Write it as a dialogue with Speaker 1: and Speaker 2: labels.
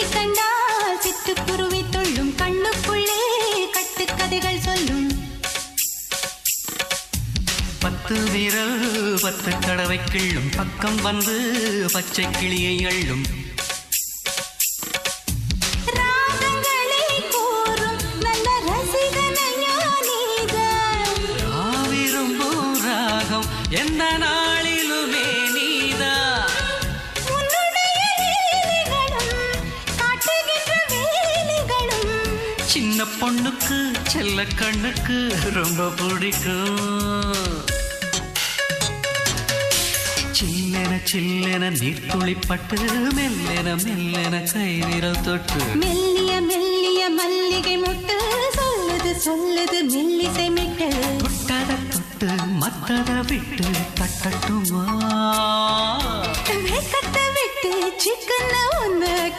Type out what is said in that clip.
Speaker 1: உன்னை கண்டால் சிட்டுக்குருவி தொள்ளும் கண்ணுக்குள்ளே கட்டுக்கதைகள் சொல்லும்.
Speaker 2: 10 விரல் 10 தடவை கிள்ளும் பக்கம் வந்து பச்சை கிளியை அள்ளும்.
Speaker 1: ராகங்களை கூறும் நல்ல ரசிகனையா நீதான்.
Speaker 2: விரும்பும் ராகம் எந்த நாளிலுமே நீதான்.
Speaker 1: உன்னுடைய லீலைகளும் காட்டுகின்ற வேலைகளும்
Speaker 2: சின்ன பொண்ணுக்கு செல்ல கண்ணுக்கு ரொம்ப பிடிக்கும். சில்லென சில்லென நீர்த்துளிப்பட்டு மெல்லென மெல்லென கை விரல் தொட்டு
Speaker 1: மெல்லிய மெல்லிய மல்லிகை முட்டு சொல்லுது சொல்லுது மெல்லிசை மிட்டு.
Speaker 2: தொட்டத தொட்டு மத்தத விட்டு தட்டட்டுமா
Speaker 1: வெக்கத்தை விட்டு சிக்கன ஒன்று